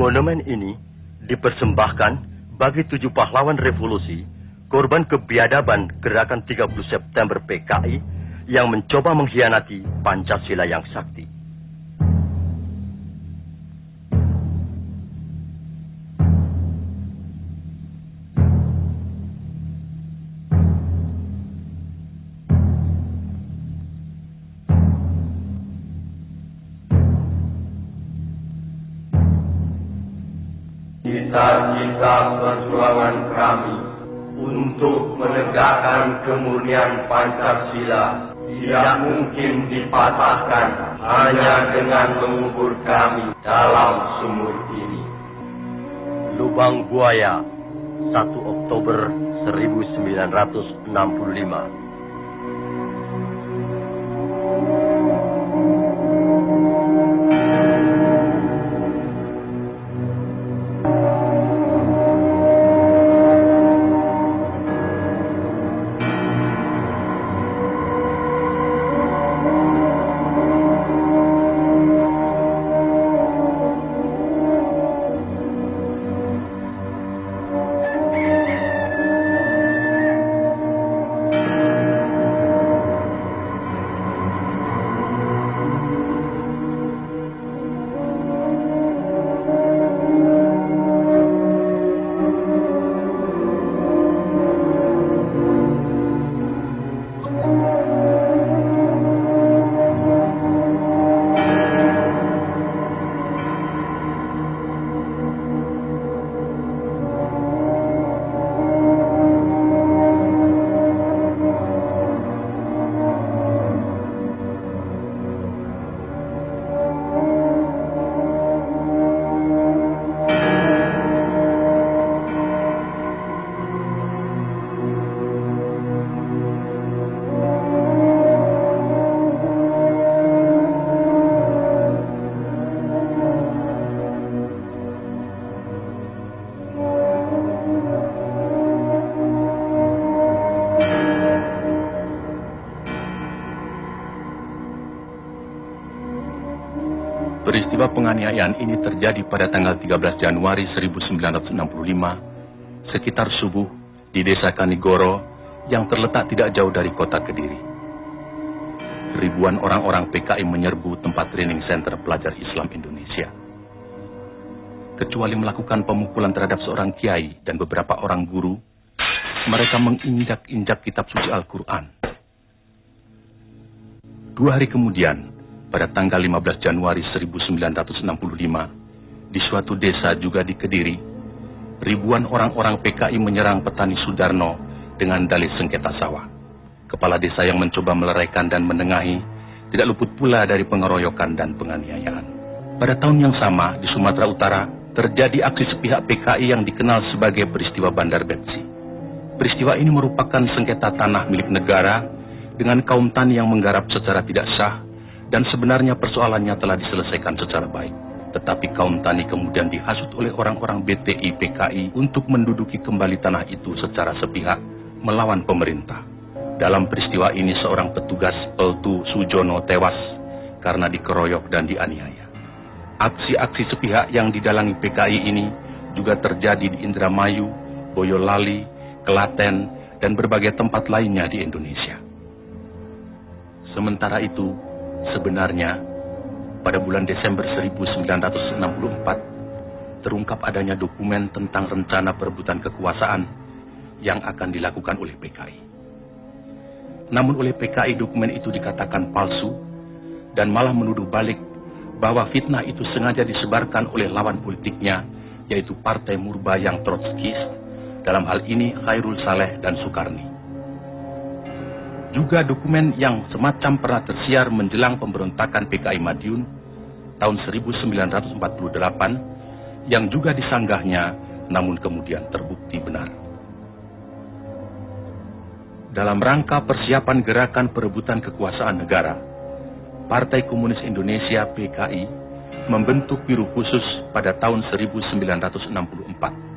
Monumen ini dipersembahkan bagi 7 pahlawan revolusi, korban kebiadaban gerakan 30 September PKI yang mencoba mengkhianati Pancasila yang sakti. Cita-cita perjuangan kami untuk menegakkan kemurnian Pancasila tidak mungkin dipatahkan hanya dengan mengubur kami dalam sumur ini. Lubang Buaya, 1 Oktober 1965. Peristiwa penganiayaan ini terjadi pada tanggal 13 Januari 1965, sekitar subuh di desa Kanigoro yang terletak tidak jauh dari kota Kediri. Ribuan orang-orang PKI menyerbu tempat training center pelajar Islam Indonesia. Kecuali melakukan pemukulan terhadap seorang kiai dan beberapa orang guru, mereka menginjak-injak kitab suci Al-Quran. 2 hari kemudian, pada tanggal 15 Januari 1965, di suatu desa juga di Kediri, ribuan orang-orang PKI menyerang petani Sudarno dengan dalih sengketa sawah. Kepala desa yang mencoba meleraikan dan menengahi tidak luput pula dari pengeroyokan dan penganiayaan. Pada tahun yang sama, di Sumatera Utara, terjadi aksi sepihak PKI yang dikenal sebagai peristiwa Bandar Bepsi. Peristiwa ini merupakan sengketa tanah milik negara dengan kaum tani yang menggarap secara tidak sah, dan sebenarnya persoalannya telah diselesaikan secara baik. Tetapi kaum tani kemudian dihasut oleh orang-orang BTI PKI untuk menduduki kembali tanah itu secara sepihak melawan pemerintah. Dalam peristiwa ini seorang petugas Peltu Sujono tewas karena dikeroyok dan dianiaya. Aksi-aksi sepihak yang didalangi PKI ini juga terjadi di Indramayu, Boyolali, Klaten, dan berbagai tempat lainnya di Indonesia. Sementara itu, sebenarnya, pada bulan Desember 1964, terungkap adanya dokumen tentang rencana perebutan kekuasaan yang akan dilakukan oleh PKI. Namun oleh PKI dokumen itu dikatakan palsu dan malah menuduh balik bahwa fitnah itu sengaja disebarkan oleh lawan politiknya, yaitu Partai Murba yang Trotskis, dalam hal ini Khairul Saleh dan Sukarni. Juga dokumen yang semacam pernah tersiar menjelang pemberontakan PKI Madiun tahun 1948 yang juga disanggahnya namun kemudian terbukti benar. Dalam rangka persiapan gerakan perebutan kekuasaan negara, Partai Komunis Indonesia PKI membentuk Biro Khusus pada tahun 1964.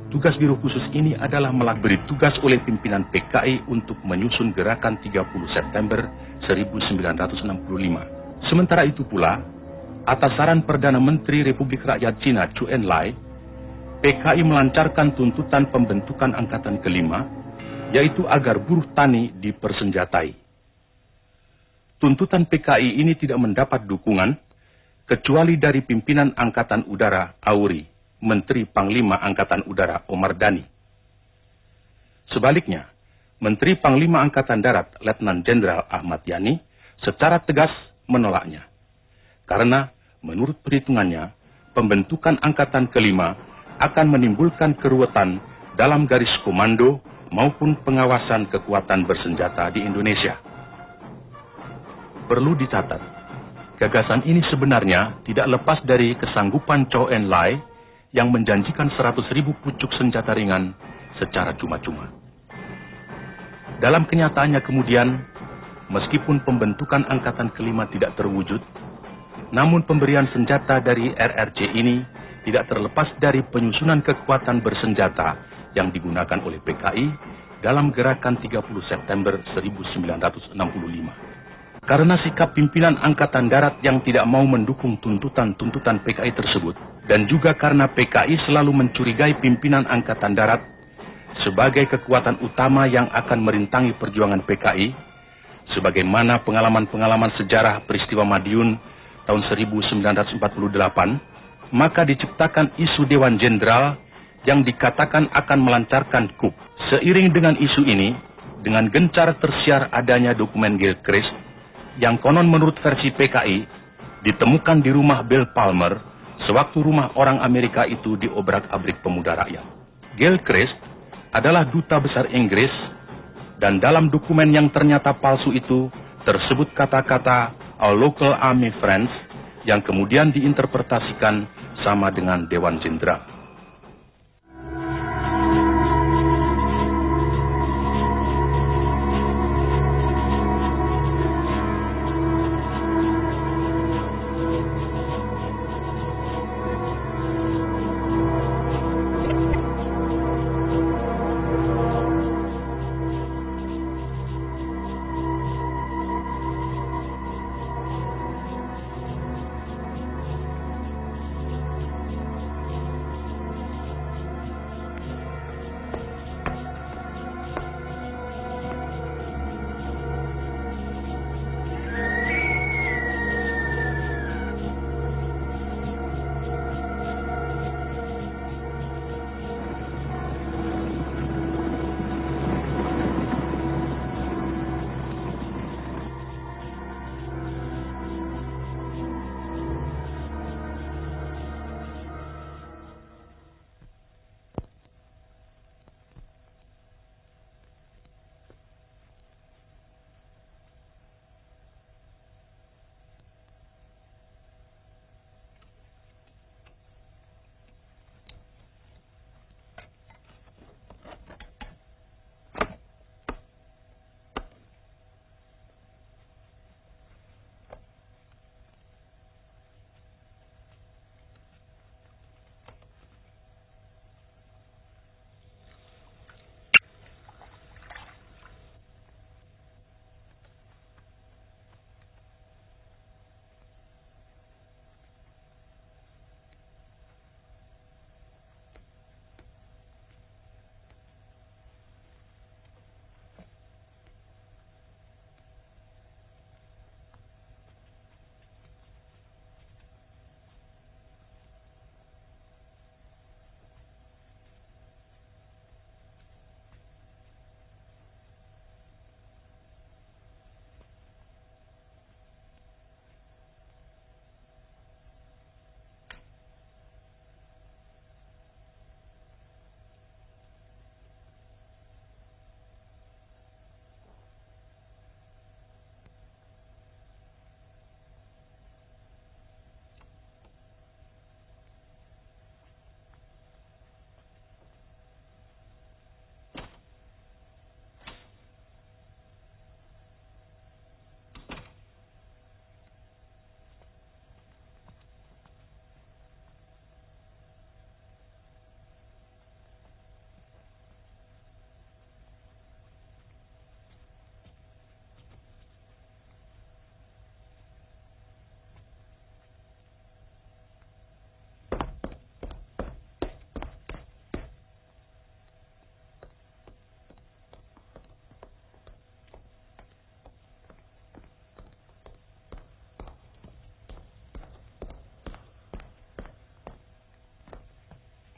Tugas Biro Khusus ini adalah beri tugas oleh pimpinan PKI untuk menyusun gerakan 30 September 1965. Sementara itu pula, atas saran Perdana Menteri Republik Rakyat Cina Chu Enlai, PKI melancarkan tuntutan pembentukan Angkatan Kelima, yaitu agar buruh tani dipersenjatai. Tuntutan PKI ini tidak mendapat dukungan, kecuali dari pimpinan Angkatan Udara Auri, Menteri Panglima Angkatan Udara Omar Dhani. Sebaliknya, Menteri Panglima Angkatan Darat Letnan Jenderal Ahmad Yani secara tegas menolaknya. Karena menurut perhitungannya, pembentukan Angkatan Kelima akan menimbulkan keruwetan dalam garis komando maupun pengawasan kekuatan bersenjata di Indonesia. Perlu dicatat, gagasan ini sebenarnya tidak lepas dari kesanggupan Chou En-lai yang menjanjikan 100.000 pucuk senjata ringan secara cuma-cuma. Dalam kenyataannya kemudian, meskipun pembentukan Angkatan Kelima tidak terwujud, namun pemberian senjata dari RRC ini tidak terlepas dari penyusunan kekuatan bersenjata yang digunakan oleh PKI dalam gerakan 30 September 1965. Karena sikap pimpinan Angkatan Darat yang tidak mau mendukung tuntutan-tuntutan PKI tersebut, dan juga karena PKI selalu mencurigai pimpinan Angkatan Darat sebagai kekuatan utama yang akan merintangi perjuangan PKI, sebagaimana pengalaman-pengalaman sejarah peristiwa Madiun tahun 1948, maka diciptakan isu Dewan Jenderal yang dikatakan akan melancarkan coup. Seiring dengan isu ini, dengan gencar tersiar adanya dokumen Gilchrist yang konon menurut versi PKI ditemukan di rumah Bill Palmer sewaktu rumah orang Amerika itu diobrak-abrik pemuda rakyat. Gilchrist adalah duta besar Inggris, dan dalam dokumen yang ternyata palsu itu tersebut kata-kata "Our local army friends" yang kemudian diinterpretasikan sama dengan Dewan Jenderal.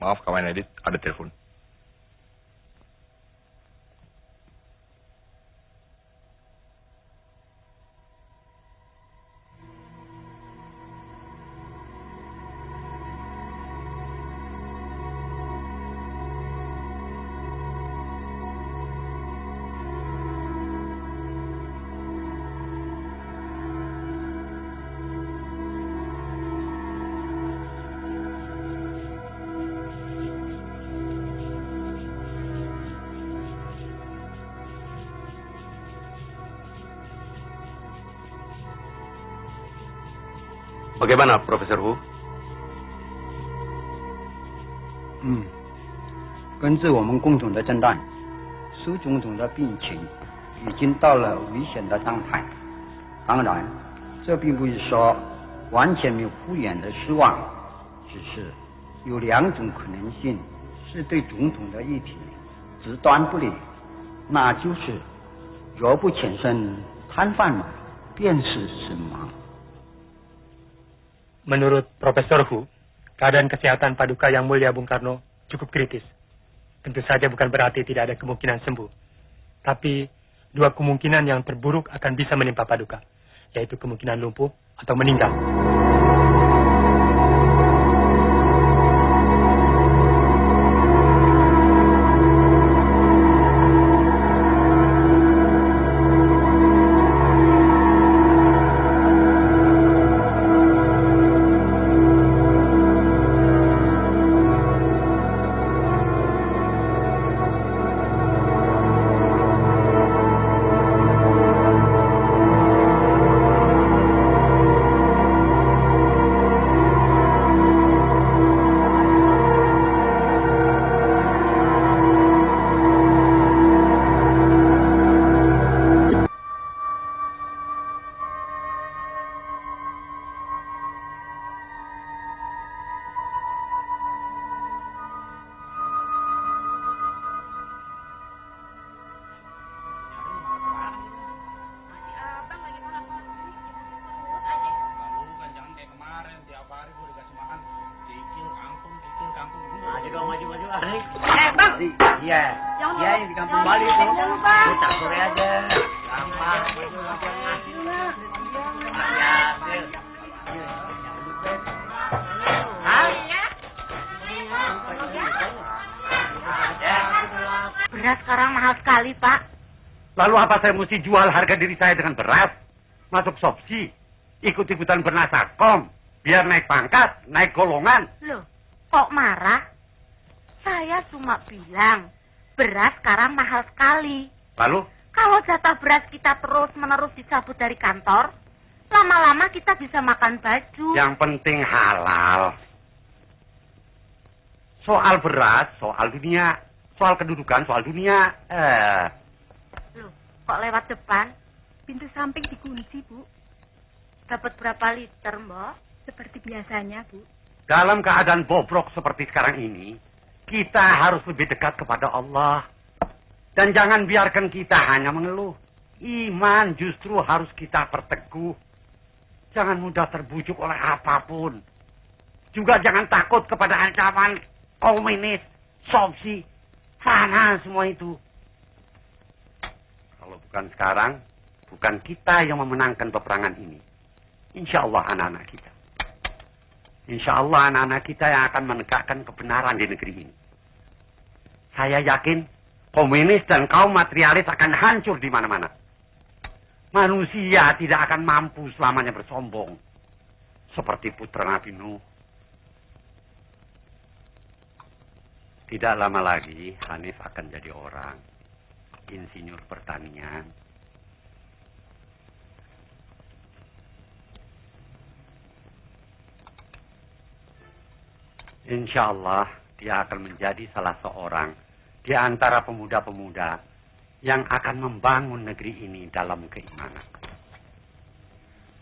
Maaf, kawan Edit, ada telepon. Bagaimana, Profesor Hu? 根据我们共同的诊断，苏总统的病情已经到了危险的状态。当然，这并不是说完全没有复原的希望，只是有2种可能性是对总统的议题极端不利，那就是若不全身瘫痪嘛，便是死亡。 Menurut Profesor Hu, keadaan kesehatan Paduka Yang Mulia Bung Karno cukup kritis. Tentu saja bukan berarti tidak ada kemungkinan sembuh. Tapi 2 kemungkinan yang terburuk akan bisa menimpa Paduka, yaitu kemungkinan lumpuh atau meninggal. Beras sekarang mahal sekali, Pak. Lalu apa saya mesti jual harga diri saya dengan beras? Masuk sopsi, ikut-ikutan bernasakom, biar naik pangkat, naik golongan. Loh, kok marah? Saya cuma bilang, beras sekarang mahal sekali. Lalu? Kalau jatah beras kita terus-menerus dicabut dari kantor, lama-lama kita bisa makan baju. Yang penting halal. Soal beras, soal dunia. Soal kedudukan, soal dunia. Loh, kok lewat depan? Pintu samping dikunci, Bu. Dapat berapa liter, Mbak? Seperti biasanya, Bu. Dalam keadaan bobrok seperti sekarang ini, kita harus lebih dekat kepada Allah. Dan jangan biarkan kita hanya mengeluh. Iman justru harus kita perteguh. Jangan mudah terbujuk oleh apapun. Juga jangan takut kepada ancaman komunis, sopsi, fana semua itu. Kalau bukan sekarang, bukan kita yang memenangkan peperangan ini. Insya Allah anak-anak kita. Insya Allah anak-anak kita yang akan menegakkan kebenaran di negeri ini. Saya yakin komunis dan kaum materialis akan hancur di mana-mana. Manusia tidak akan mampu selamanya bersombong. Seperti putra Nabi Nuh. Tidak lama lagi Hanif akan jadi orang. Insinyur pertanian. Insya Allah dia akan menjadi salah seorang di antara pemuda-pemuda yang akan membangun negeri ini dalam keimanan.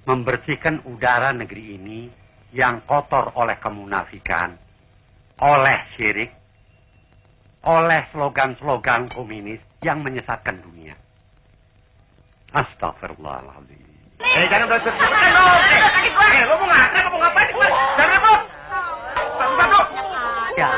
Membersihkan udara negeri ini yang kotor oleh kemunafikan, oleh syirik, oleh slogan-slogan komunis yang menyesatkan dunia. Astagfirullahaladzim. Jangan belajar. Lo mau ngapain? Lo mau ngapain? Jangan, Bos. Satu-satu. Ya,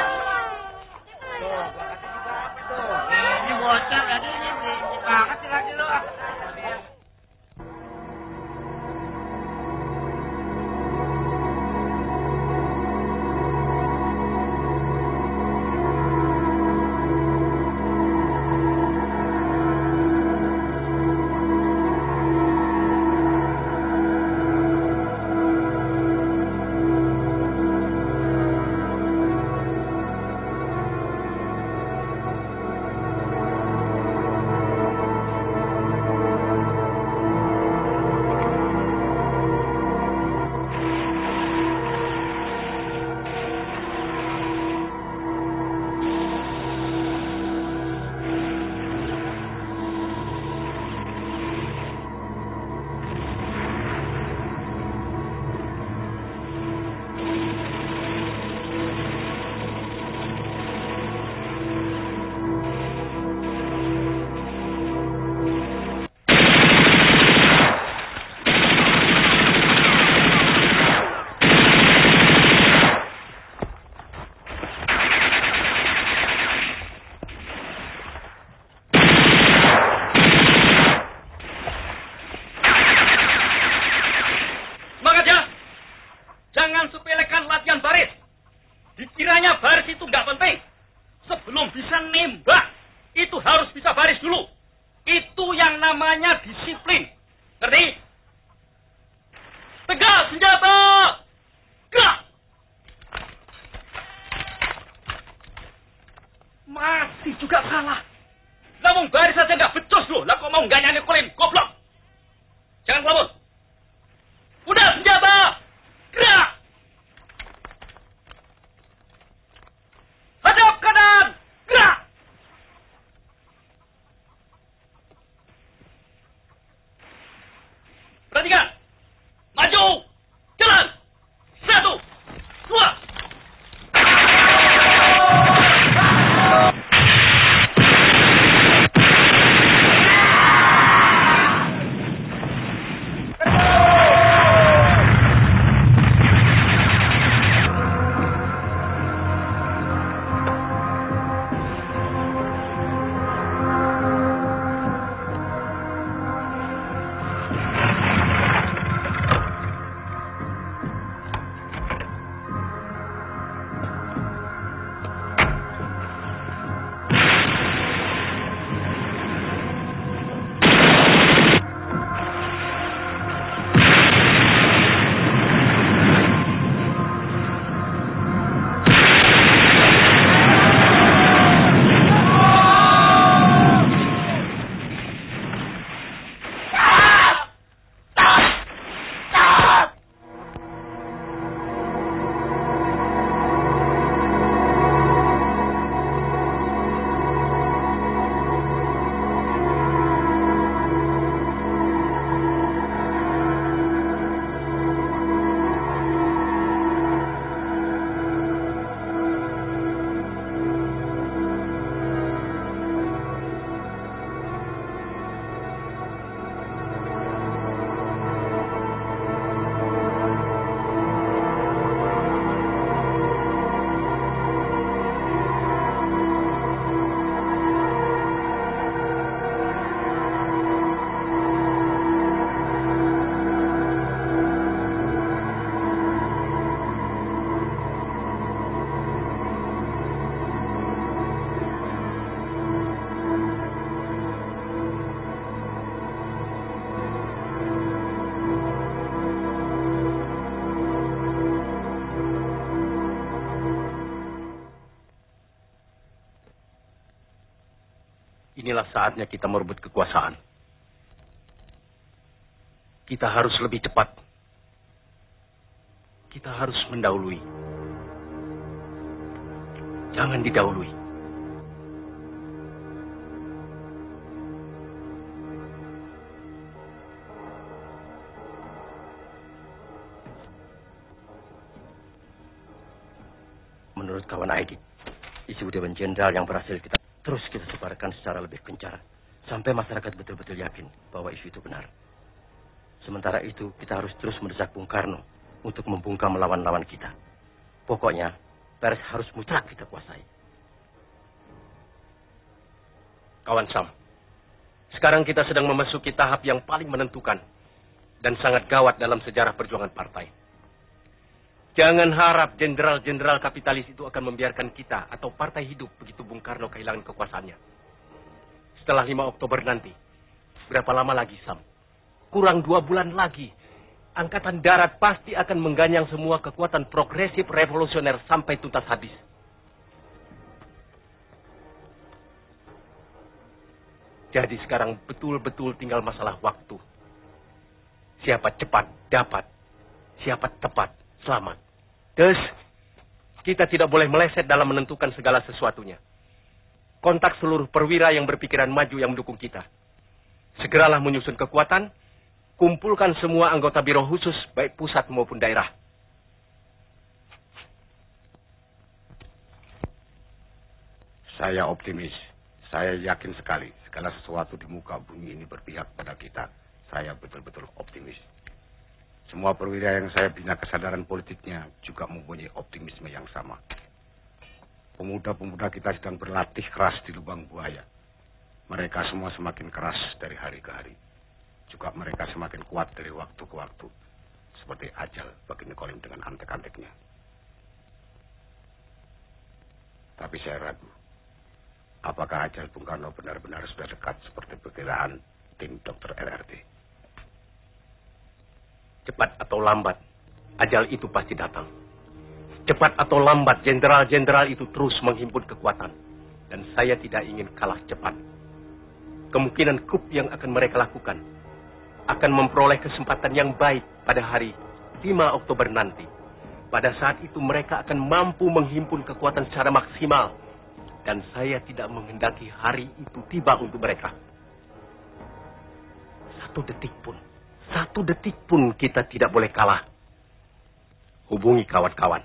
bisa nembak, itu harus bisa baris dulu. Itu yang namanya disiplin. Ngerti? Tegak senjata! Gerak! Masih juga salah. Namun baris saja nggak becus loh. Lah kok mau nggak nyanyikulin? Goblok! Jangan ngelamun. Udah senjata! Gerak! Hadap kanan! Gerak! Perhatikan! Maju! Jalan! 1, 2. Inilah saatnya kita merebut kekuasaan. Kita harus lebih cepat. Kita harus mendahului. Jangan didahului. Menurut kawan Aidit, isu Dewan Jenderal yang berhasil kita sebarkan secara lebih gencar sampai masyarakat betul-betul yakin bahwa isu itu benar. Sementara itu, kita harus terus mendesak Bung Karno untuk membungkam lawan-lawan kita. Pokoknya, pers harus mutlak kita kuasai. Kawan Sam, sekarang kita sedang memasuki tahap yang paling menentukan dan sangat gawat dalam sejarah perjuangan partai. Jangan harap jenderal-jenderal kapitalis itu akan membiarkan kita atau partai hidup begitu Bung Karno kehilangan kekuasaannya. Setelah 5 Oktober nanti, berapa lama lagi, Sam? Kurang 2 bulan lagi. Angkatan Darat pasti akan mengganyang semua kekuatan progresif revolusioner sampai tuntas habis. Jadi sekarang betul-betul tinggal masalah waktu. Siapa cepat dapat, siapa tepat selamat. Terus, kita tidak boleh meleset dalam menentukan segala sesuatunya. Kontak seluruh perwira yang berpikiran maju yang mendukung kita. Segeralah menyusun kekuatan, kumpulkan semua anggota biro khusus, baik pusat maupun daerah. Saya optimis. Saya yakin sekali segala sesuatu di muka bumi ini berpihak pada kita. Saya betul-betul optimis. Semua perwira yang saya bina kesadaran politiknya juga mempunyai optimisme yang sama. Pemuda-pemuda kita sedang berlatih keras di lubang buaya. Mereka semua semakin keras dari hari ke hari. Juga mereka semakin kuat dari waktu ke waktu. Seperti ajal bagi Nikolin dengan antek-anteknya. Tapi saya ragu. apakah ajal Bung Karno benar-benar sudah dekat seperti perkiraan tim dokter RRT? Cepat atau lambat, ajal itu pasti datang. Cepat atau lambat, jenderal-jenderal itu terus menghimpun kekuatan. Dan saya tidak ingin kalah cepat. Kemungkinan coup yang akan mereka lakukan akan memperoleh kesempatan yang baik pada hari 5 Oktober nanti. Pada saat itu mereka akan mampu menghimpun kekuatan secara maksimal. Dan saya tidak menghendaki hari itu tiba untuk mereka. Satu detik pun kita tidak boleh kalah. Hubungi kawan-kawan.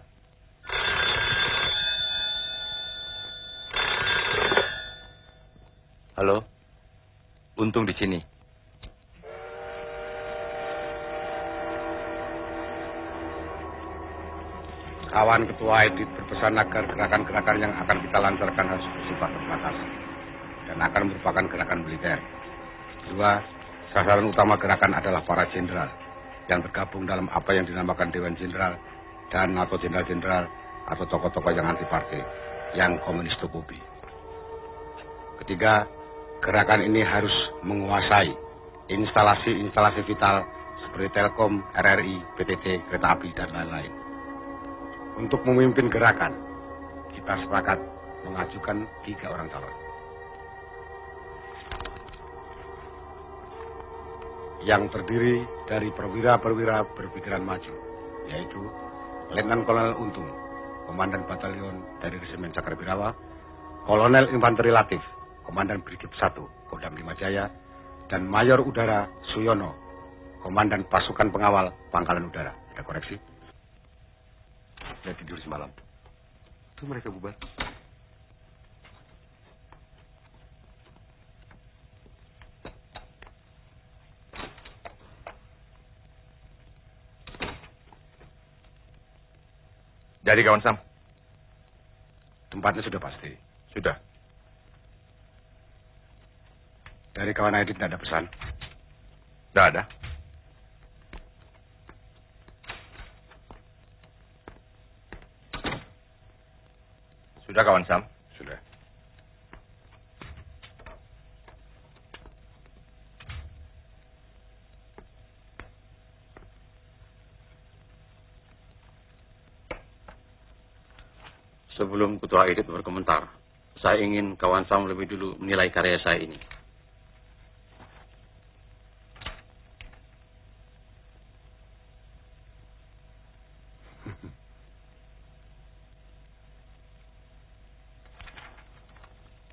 Halo, Untung di sini. Kawan Ketua Edit berpesan agar gerakan-gerakan yang akan kita lancarkan harus bersifat terbatas dan akan merupakan gerakan militer. Kedua, sasaran utama gerakan adalah para jenderal yang tergabung dalam apa yang dinamakan Dewan Jenderal dan atau jenderal-jenderal atau tokoh-tokoh yang anti partai, yang komunis tokobi. Ketiga, gerakan ini harus menguasai instalasi-instalasi vital seperti Telkom, RRI, PTT, kereta api, dan lain-lain. Untuk memimpin gerakan, kita sepakat mengajukan 3 orang calon. Yang terdiri dari perwira-perwira berpikiran maju, yaitu Letnan Kolonel Untung, Komandan Batalion dari Resimen Cakrabirawa, Kolonel Infanteri Latif, Komandan Brigif 1, Kodam 5 Jaya, dan Mayor Udara Suyono, Komandan Pasukan Pengawal Pangkalan Udara. Ada koreksi? Saya tidur semalam. Itu mereka bubar. Jadi kawan Sam? Tempatnya sudah pasti. Sudah. Dari kawan Edit tidak ada pesan? Tidak ada. Sudah kawan Sam? Sudah. Sebelum Ketua Edit berkomentar, saya ingin kawan Sam lebih dulu menilai karya saya ini.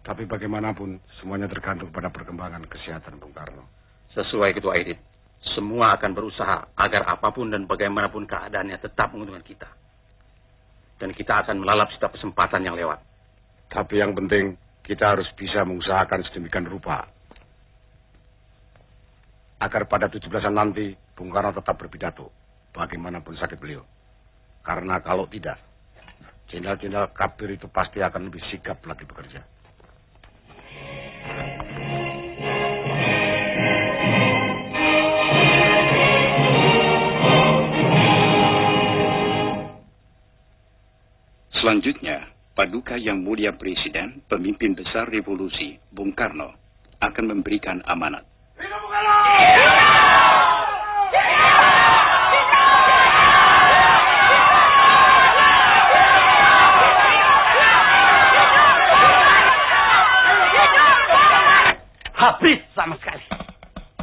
Tapi bagaimanapun, semuanya tergantung pada perkembangan kesehatan Bung Karno. Sesuai Ketua Edit, semua akan berusaha agar apapun dan bagaimanapun keadaannya tetap menguntungkan kita. Dan kita akan melalap setiap kesempatan yang lewat. Tapi yang penting, kita harus bisa mengusahakan sedemikian rupa agar pada 17-an nanti, Bung Karno tetap berpidato, bagaimanapun sakit beliau. Karena kalau tidak, jenderal-jenderal kabir itu pasti akan lebih sigap lagi bekerja. Selanjutnya, Paduka Yang Mulia Presiden, Pemimpin Besar Revolusi, Bung Karno, akan memberikan amanat. Hidup Bung Karno! Habis sama sekali.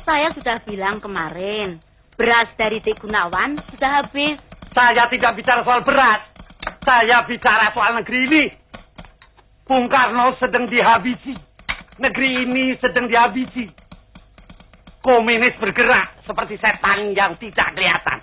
Saya sudah bilang kemarin, beras dari Tik Gunawan sudah habis. Saya tidak bicara soal beras. Saya bicara soal negeri ini. Bung Karno sedang dihabisi. Negeri ini sedang dihabisi. Komunis bergerak seperti setan yang tidak kelihatan.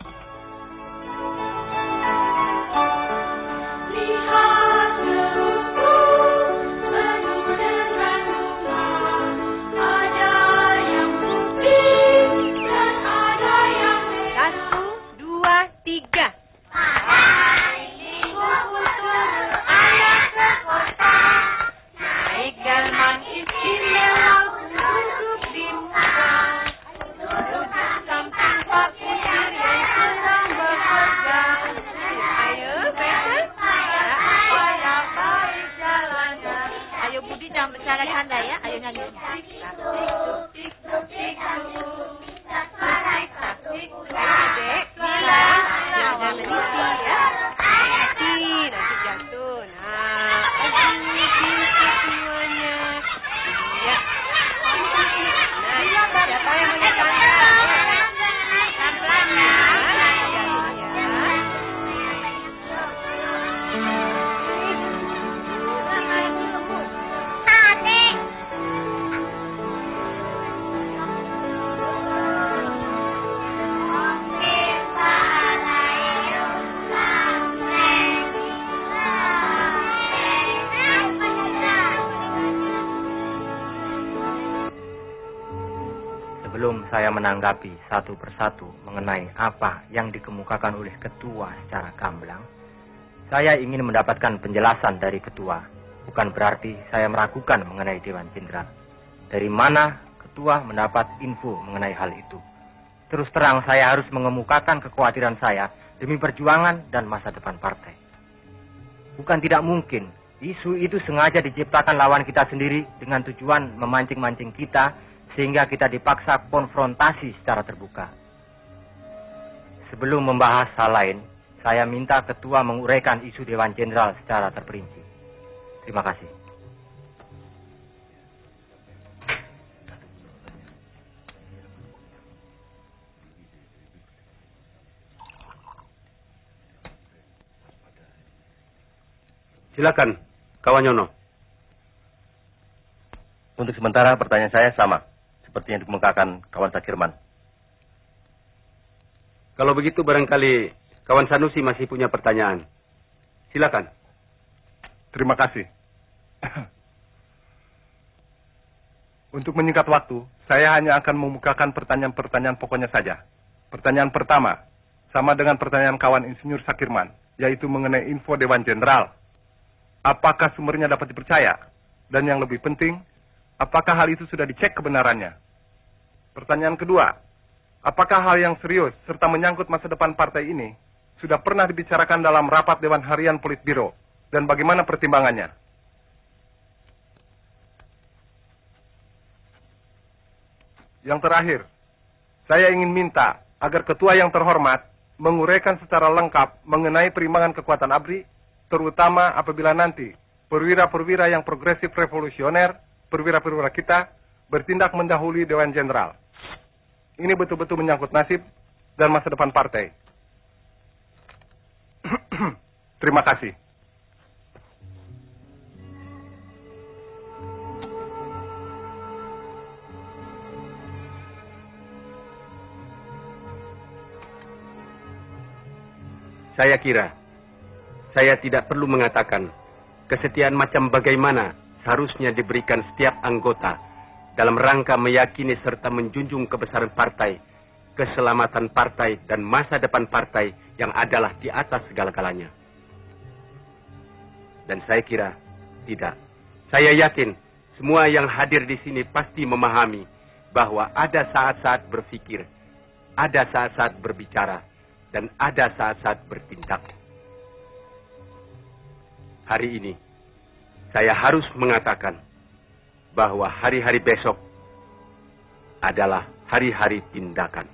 Sebelum saya menanggapi satu persatu mengenai apa yang dikemukakan oleh ketua secara gamblang, saya ingin mendapatkan penjelasan dari ketua. Bukan berarti saya meragukan mengenai Dewan Jenderal. Dari mana ketua mendapat info mengenai hal itu? Terus terang saya harus mengemukakan kekhawatiran saya demi perjuangan dan masa depan partai. Bukan tidak mungkin isu itu sengaja diciptakan lawan kita sendiri dengan tujuan memancing-mancing kita sehingga kita dipaksa konfrontasi secara terbuka. Sebelum membahas hal lain, saya minta ketua menguraikan isu Dewan Jenderal secara terperinci. Terima kasih. Silakan, kawan Yono. Untuk sementara pertanyaan saya sama seperti yang dikemukakan kawan Sakirman. Kalau begitu barangkali kawan Sanusi masih punya pertanyaan. Silakan. Terima kasih. Untuk menyingkat waktu, saya hanya akan memukakan pertanyaan-pertanyaan pokoknya saja. Pertanyaan pertama, sama dengan pertanyaan kawan Insinyur Sakirman, yaitu mengenai info Dewan Jenderal. Apakah sumbernya dapat dipercaya? Dan yang lebih penting, apakah hal itu sudah dicek kebenarannya? Pertanyaan kedua, apakah hal yang serius serta menyangkut masa depan partai ini sudah pernah dibicarakan dalam rapat Dewan Harian Politbiro dan bagaimana pertimbangannya? Yang terakhir, saya ingin minta agar ketua yang terhormat menguraikan secara lengkap mengenai perimbangan kekuatan ABRI, terutama apabila nanti perwira-perwira yang progresif revolusioner, perwira-perwira kita, bertindak mendahului Dewan Jenderal. Ini betul-betul menyangkut nasib dan masa depan partai. Terima kasih. Saya kira, saya tidak perlu mengatakan kesetiaan macam bagaimana seharusnya diberikan setiap anggota dalam rangka meyakini serta menjunjung kebesaran partai, keselamatan partai, dan masa depan partai yang adalah di atas segala-galanya. Dan saya kira, tidak. Saya yakin semua yang hadir di sini pasti memahami bahwa ada saat-saat berpikir, ada saat-saat berbicara, dan ada saat-saat bertindak. Hari ini, saya harus mengatakan bahwa hari-hari besok adalah hari-hari tindakan.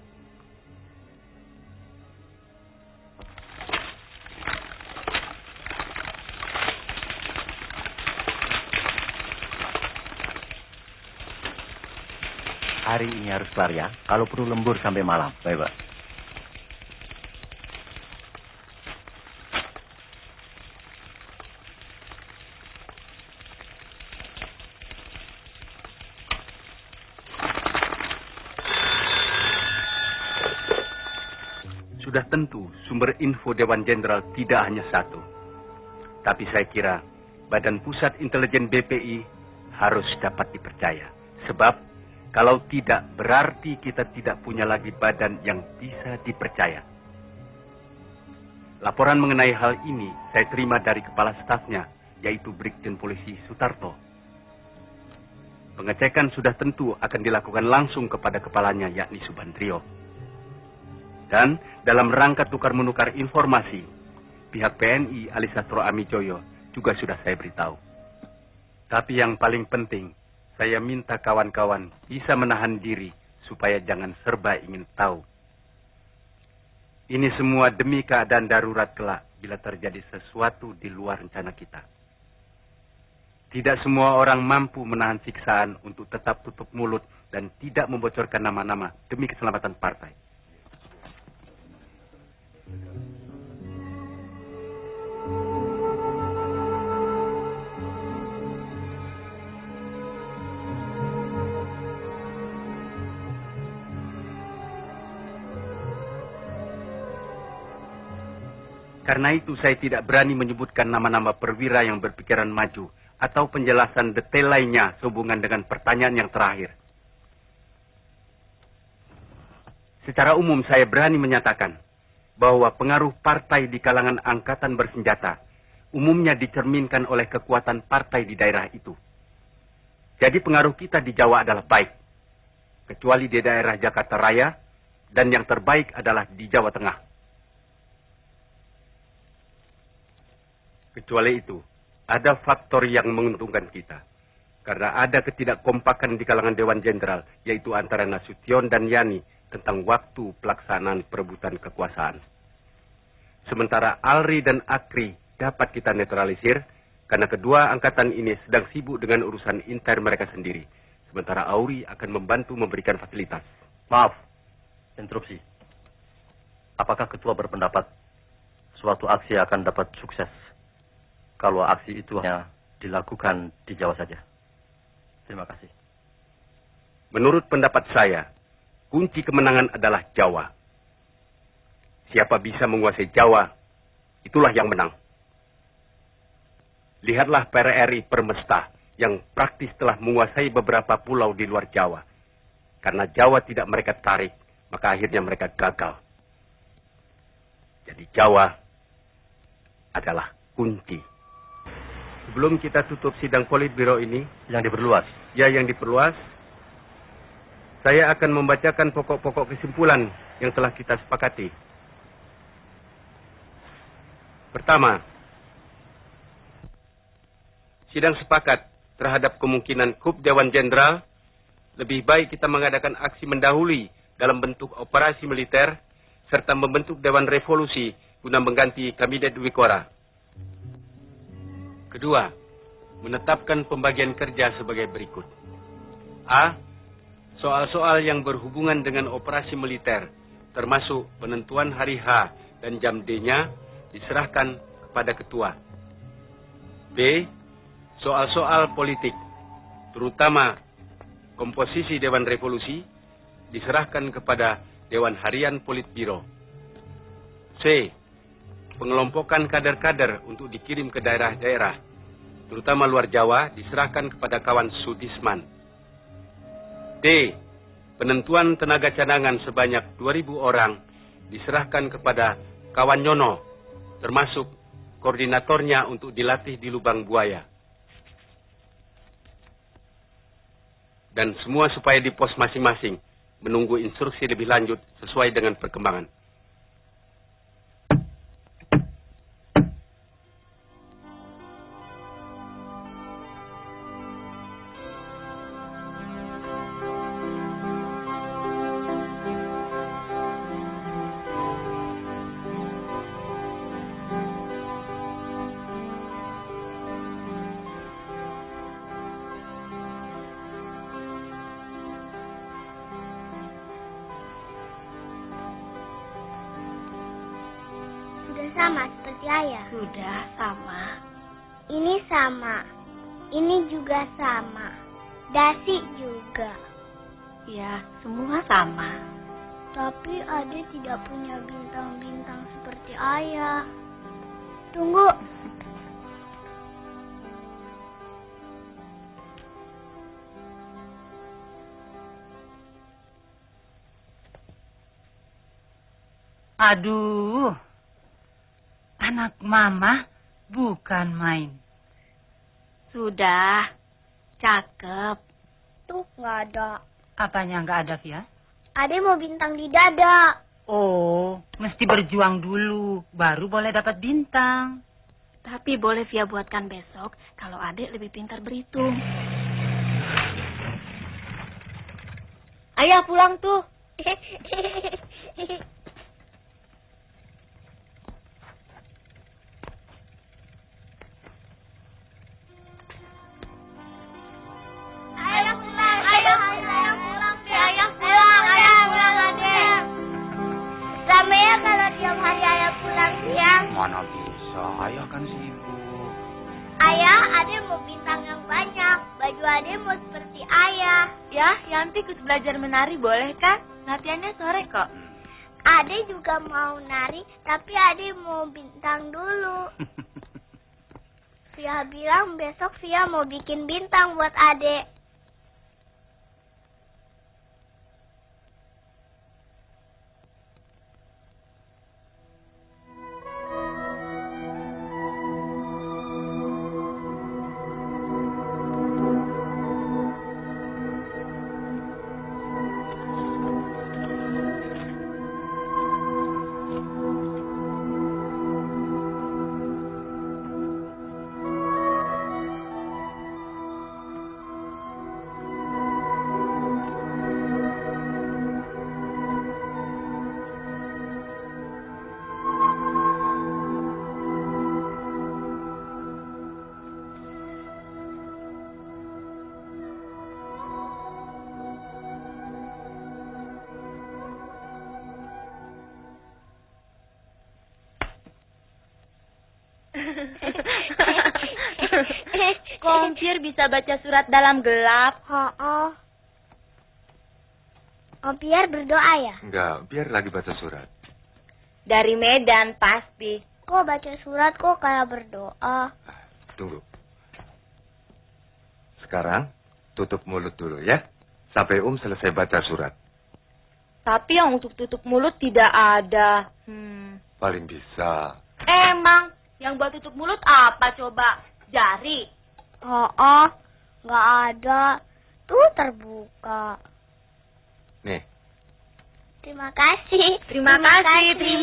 Hari ini harus kelar ya, kalau perlu lembur sampai malam. Baik, Pak. Sudah tentu sumber info Dewan Jenderal tidak hanya satu. Tapi saya kira Badan Pusat Intelijen BPI harus dapat dipercaya. Sebab kalau tidak berarti kita tidak punya lagi badan yang bisa dipercaya. Laporan mengenai hal ini saya terima dari kepala stafnya, yaitu Brigjen Polisi Sutarto. Pengecekan sudah tentu akan dilakukan langsung kepada kepalanya, yakni Subandrio. Dan dalam rangka tukar-menukar informasi, pihak PNI Alisastro Amijoyo juga sudah saya beritahu. Tapi yang paling penting, saya minta kawan-kawan bisa menahan diri supaya jangan serba ingin tahu. Ini semua demi keadaan darurat kelak bila terjadi sesuatu di luar rencana kita. Tidak semua orang mampu menahan siksaan untuk tetap tutup mulut dan tidak membocorkan nama-nama demi keselamatan partai. Karena itu saya tidak berani menyebutkan nama-nama perwira yang berpikiran maju atau penjelasan detail lainnya sehubungan dengan pertanyaan yang terakhir. Secara umum saya berani menyatakan bahwa pengaruh partai di kalangan angkatan bersenjata umumnya dicerminkan oleh kekuatan partai di daerah itu. Jadi pengaruh kita di Jawa adalah baik, kecuali di daerah Jakarta Raya, dan yang terbaik adalah di Jawa Tengah. Kecuali itu, ada faktor yang menguntungkan kita. Karena ada ketidakkompakan di kalangan Dewan Jenderal, yaitu antara Nasution dan Yani tentang waktu pelaksanaan perebutan kekuasaan. Sementara Alri dan Akri dapat kita netralisir, karena kedua angkatan ini sedang sibuk dengan urusan intern mereka sendiri. Sementara Auri akan membantu memberikan fasilitas. Maaf, interupsi. Apakah ketua berpendapat suatu aksi akan dapat sukses kalau aksi itu hanya dilakukan di Jawa saja? Terima kasih. Menurut pendapat saya, kunci kemenangan adalah Jawa. Siapa bisa menguasai Jawa, itulah yang menang. Lihatlah PRRI Permesta yang praktis telah menguasai beberapa pulau di luar Jawa. Karena Jawa tidak mereka tarik, maka akhirnya mereka gagal. Jadi Jawa adalah kunci. Sebelum kita tutup sidang Politbiro ini, yang diperluas. Ya, yang diperluas. Saya akan membacakan pokok-pokok kesimpulan yang telah kita sepakati. Pertama, sidang sepakat terhadap kemungkinan kup Dewan Jenderal, lebih baik kita mengadakan aksi mendahului dalam bentuk operasi militer, serta membentuk Dewan Revolusi guna mengganti Kabinet Dwikora. Kedua, menetapkan pembagian kerja sebagai berikut. A. Soal-soal yang berhubungan dengan operasi militer, termasuk penentuan hari H dan jam D-nya, diserahkan kepada ketua. B. Soal-soal politik, terutama komposisi Dewan Revolusi, diserahkan kepada Dewan Harian Politbiro. C. Pengelompokan kader-kader untuk dikirim ke daerah-daerah, terutama luar Jawa, diserahkan kepada kawan Sudisman. D. Penentuan tenaga cadangan sebanyak 2.000 orang, diserahkan kepada kawan Nyono, termasuk koordinatornya untuk dilatih di lubang buaya. Dan semua supaya di pos masing-masing, menunggu instruksi lebih lanjut sesuai dengan perkembangan. Sama seperti ayah. Sudah sama. Ini sama. Ini juga sama. Dasi juga. Ya, semua sama. Tapi Ade tidak punya bintang-bintang seperti ayah. Tunggu. Aduh. Anak mama bukan main. Sudah. Cakep. Tuh nggak ada. Apanya nggak ada, Via? Ade mau bintang di dada. Oh, mesti berjuang dulu. Baru boleh dapat bintang. Tapi boleh Via buatkan besok kalau adik lebih pintar berhitung. Ayah pulang tuh. Mana bisa, ayah kan sibuk. Ayah, Ade mau bintang yang banyak. Baju Ade mau seperti ayah. Ya, Yanti ikut belajar menari boleh kan? Latihannya sore kok. Ade juga mau nari, tapi Ade mau bintang dulu. Via bilang besok Via mau bikin bintang buat Ade. Kong Pier bisa baca surat dalam gelap? Oh. Om Pier berdoa ya? Enggak, biar lagi baca surat. Dari Medan pasti. Kok baca surat kok kayak berdoa? Tunggu. Sekarang tutup mulut dulu ya. Sampai selesai baca surat. Tapi yang untuk tutup mulut tidak ada. Paling bisa. Emang yang buat tutup mulut apa coba? Jari? Nggak ada. Tuh terbuka. Nih. Terima kasih. Terima kasih.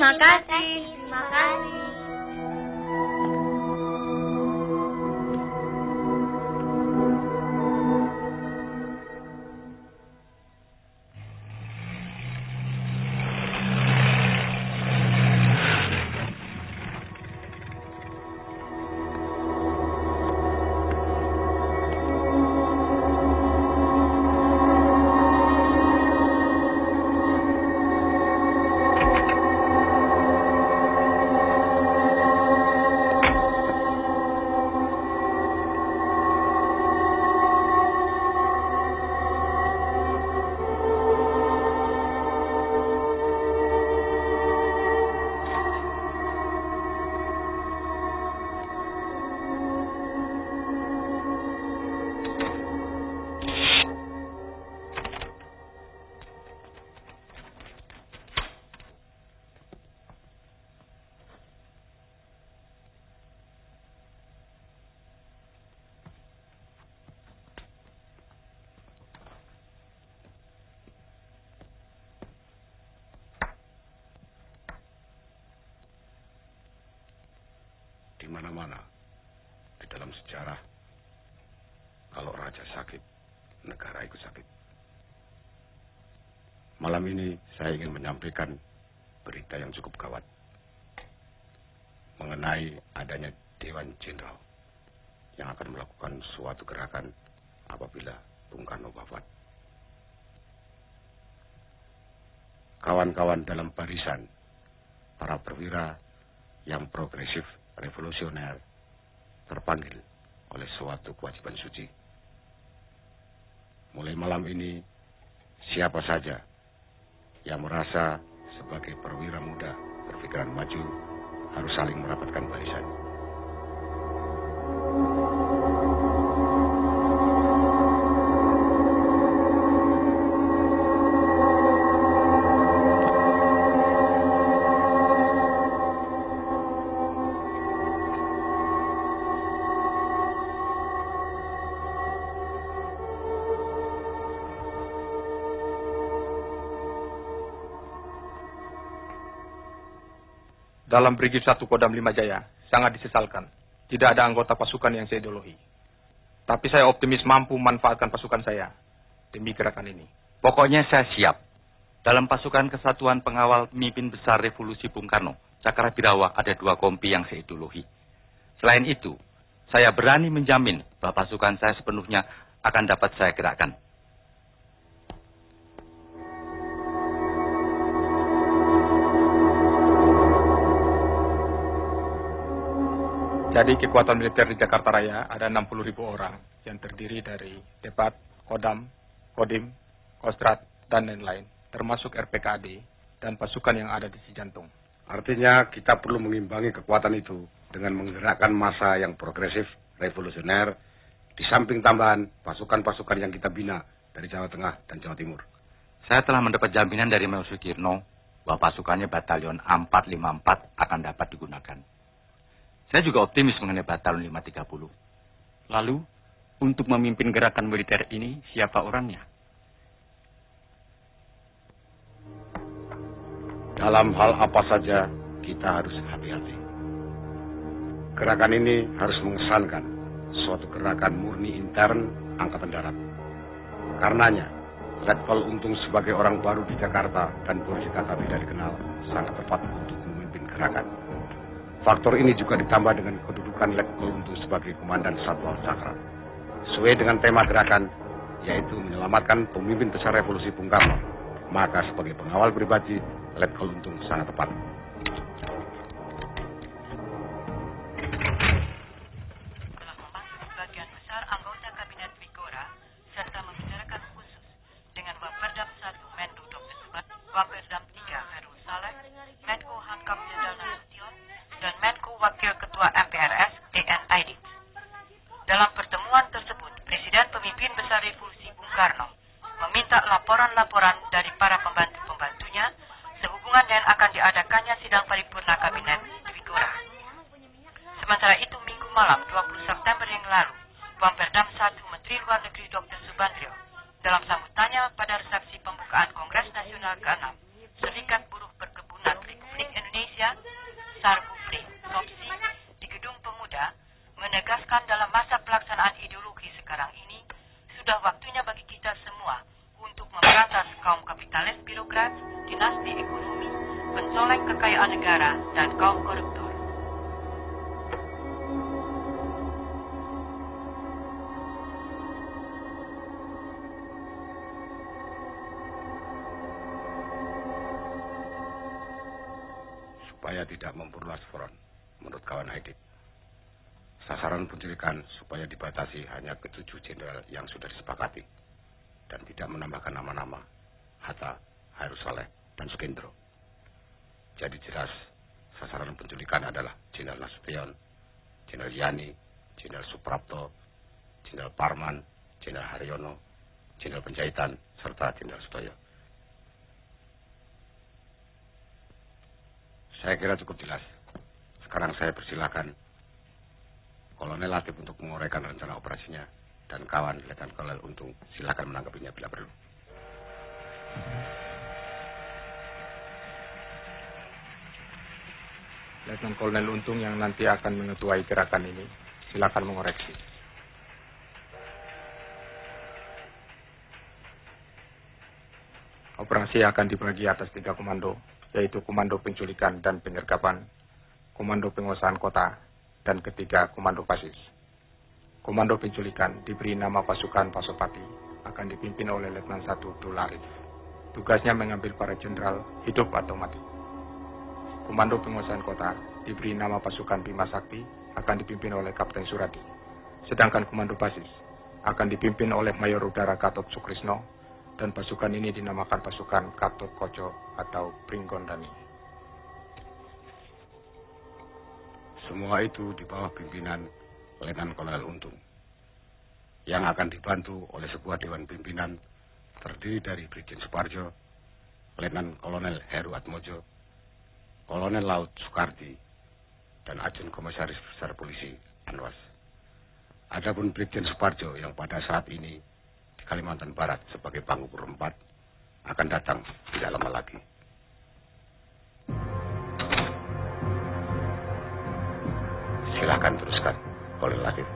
Di mana-mana di dalam sejarah, kalau raja sakit, negara ikut sakit. Malam ini saya ingin menyampaikan berita yang cukup gawat mengenai adanya Dewan Jenderal yang akan melakukan suatu gerakan apabila Bung Karno wafat. Kawan-kawan dalam barisan para perwira yang progresif revolusioner terpanggil oleh suatu kewajiban suci. Mulai malam ini, siapa saja yang merasa sebagai perwira muda berpikiran maju harus saling merapatkan barisan. Dalam Brigif 1 Kodam 5 Jaya, sangat disesalkan. Tidak ada anggota pasukan yang saya ideologi. Tapi saya optimis mampu memanfaatkan pasukan saya demi gerakan ini. Pokoknya saya siap. Dalam pasukan Kesatuan Pengawal Pemimpin Besar Revolusi Bung Karno, Cakrabirawa ada 2 kompi yang saya ideologi. Selain itu, saya berani menjamin bahwa pasukan saya sepenuhnya akan dapat saya gerakkan. Jadi kekuatan militer di Jakarta Raya ada 60.000 orang yang terdiri dari Depat, Kodam, Kodim, Kostrat, dan lain-lain, termasuk RPKAD dan pasukan yang ada di Cijantung. Artinya kita perlu mengimbangi kekuatan itu dengan menggerakkan massa yang progresif, revolusioner, di samping tambahan pasukan-pasukan yang kita bina dari Jawa Tengah dan Jawa Timur. Saya telah mendapat jaminan dari Mayor Sukirno bahwa pasukannya Batalion 454 akan dapat digunakan. Saya juga optimis mengenai Batalion 530. Lalu, untuk memimpin gerakan militer ini, siapa orangnya? Dalam hal apa saja, kita harus hati-hati. Gerakan ini harus mengesankan suatu gerakan murni intern Angkatan Darat. Karenanya, Letkol Untung sebagai orang baru di Jakarta dan Jakarta tidak dikenal sangat tepat untuk memimpin gerakan. Faktor ini juga ditambah dengan kedudukan Letkol Untung sebagai Komandan Satuan Cakra. Sesuai dengan tema gerakan, yaitu menyelamatkan pemimpin besar revolusi Bung Karno. Maka sebagai pengawal pribadi, Letkol Untung sangat tepat. Telah membantu sebagian besar anggota Kabinet Wikora serta membicarakan khusus dengan Waperdam 1 Menlu Dr. Subat, Waperdam 3 Khairul Saleh, Menko Hankam Jenderal Nasution, dan Menko Wakil Ketua MPRS EN Aidit. Dalam pertemuan tersebut, Presiden Pemimpin Besar Revolusi Bung Karno meminta laporan-laporan dari para pembantu-pembantunya sehubungan dengan akan diadakannya sidang paripurna Kabinet Wikora. Sementara itu, Minggu malam 20 September yang lalu, Waperdam 1 Menteri Luar Negeri Dr. Subandrio dalam sambutannya pada resepsi pembukaan Kongres Nasional ke-6 Serikat Buruh Perkebunan Republik Indonesia Sarbufri Sopsi di Gedung Pemuda menegaskan dalam masa pelaksanaan ideologi sekarang ini sudah waktunya bagi kita semua untuk memberantas kaum kapitalis birokrat, dinasti ekonomi, pencoleng kekayaan negara, dan kaum koruptor. Supaya tidak memperluas front, menurut kawan Aidit. Sasaran penculikan supaya dibatasi hanya ke 7 jenderal yang sudah disepakati dan tidak menambahkan nama-nama Hatta, Khairul Saleh, dan Sukendro. Jadi jelas sasaran penculikan adalah Jenderal Nasution, Jenderal Yani, Jenderal Suprapto, Jenderal Parman, Jenderal Haryono, Jenderal Penjahitan, serta Jenderal Sutoyo. Saya kira cukup jelas. Sekarang saya persilakan Kolonel Latif untuk menguraikan rencana operasinya dan kawan Letnan Kolonel Untung silakan menanggapinya bila perlu. Letnan Kolonel Untung yang nanti akan mengetuai gerakan ini, silakan mengoreksi. Operasi akan dibagi atas 3 komando, yaitu Komando Penculikan dan Penyergapan, Komando Penguasaan Kota, dan ketiga Komando Pasis. Komando Penculikan diberi nama Pasukan Pasopati, akan dipimpin oleh Letnan 1 Dul Arif. Tugasnya mengambil para jenderal hidup atau mati. Komando Penguasaan Kota diberi nama Pasukan Bima Sakti, akan dipimpin oleh Kapten Suradi. Sedangkan Komando Pasis akan dipimpin oleh Mayor Udara Gatot Sukrisno, dan pasukan ini dinamakan Pasukan Gatot Koco atau Pringgondani. Semua itu di bawah pimpinan Letnan Kolonel Untung, yang akan dibantu oleh sebuah dewan pimpinan terdiri dari Brigjen Suparjo, Letnan Kolonel Heru Atmojo, Kolonel Laut Soekardi, dan Ajen Komisaris Besar Polisi Anwas. Adapun Brigjen Suparjo yang pada saat ini di Kalimantan Barat sebagai Panggugur 4 akan datang tidak lama lagi. Silakan teruskan, Kolonel Latif.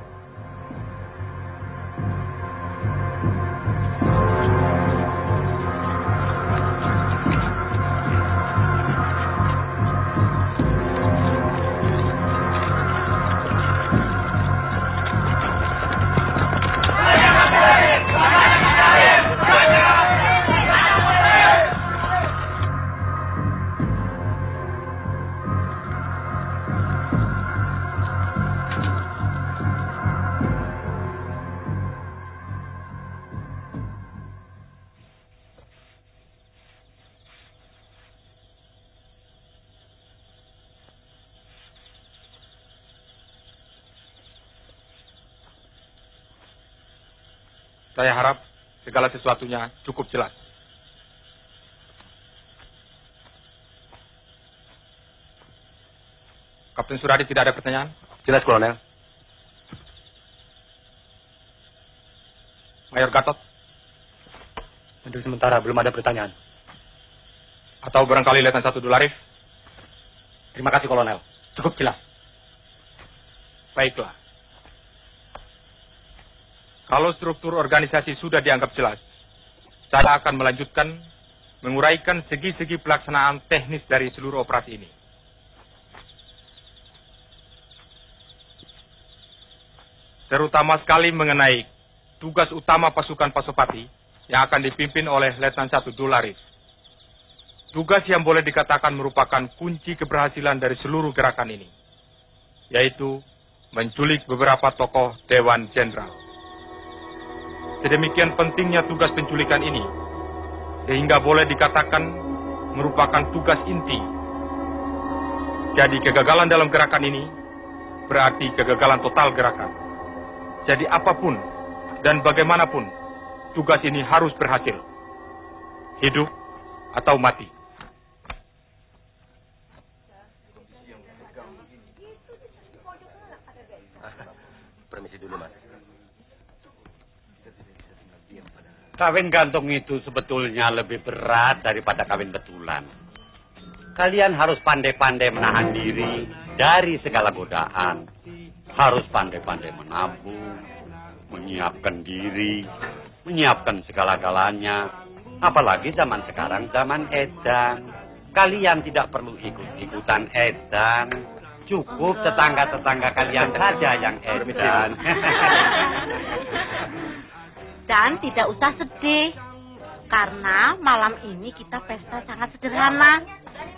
Saya harap segala sesuatunya cukup jelas. Kapten Suradi tidak ada pertanyaan? Jelas, Kolonel. Mayor Gatot? Untuk sementara belum ada pertanyaan. Atau barangkali Letnan 1 Dul Arif? Terima kasih, Kolonel. Cukup jelas. Baiklah. Kalau struktur organisasi sudah dianggap jelas, saya akan melanjutkan menguraikan segi-segi pelaksanaan teknis dari seluruh operasi ini. Terutama sekali mengenai tugas utama pasukan Pasopati yang akan dipimpin oleh Letnan 1 Dul Arif. Tugas yang boleh dikatakan merupakan kunci keberhasilan dari seluruh gerakan ini, yaitu menculik beberapa tokoh Dewan Jenderal. Sedemikian pentingnya tugas penculikan ini, sehingga boleh dikatakan merupakan tugas inti. Jadi kegagalan dalam gerakan ini berarti kegagalan total gerakan. Jadi apapun dan bagaimanapun, tugas ini harus berhasil. Hidup atau mati. Permisi dulu, Mas. Kawin gantung itu sebetulnya lebih berat daripada kawin betulan. Kalian harus pandai-pandai menahan diri dari segala godaan. Harus pandai-pandai menabung, menyiapkan diri, menyiapkan segala-galanya. Apalagi zaman sekarang, zaman edan. Kalian tidak perlu ikut-ikutan edan. Cukup tetangga-tetangga kalian saja yang edan. Dan tidak usah sedih, karena malam ini kita pesta sangat sederhana.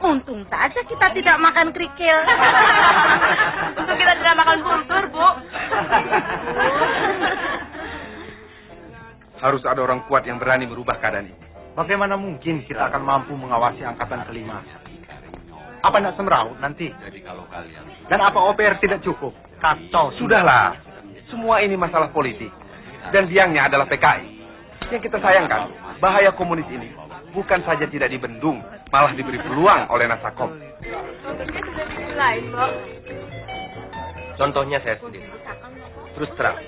Untung saja kita tidak makan kerikil. Untung kita tidak makan bulgur, Bu. Harus ada orang kuat yang berani merubah keadaan ini. Bagaimana mungkin kita akan mampu mengawasi angkatan kelima? Apa nak semeraut nanti? Dan apa OPR tidak cukup? Kacau. Sudahlah, semua ini masalah politik. Dan biangnya adalah PKI. Yang kita sayangkan, bahaya komunis ini bukan saja tidak dibendung, malah diberi peluang oleh Nasakom. Contohnya saya sendiri. Terus terang,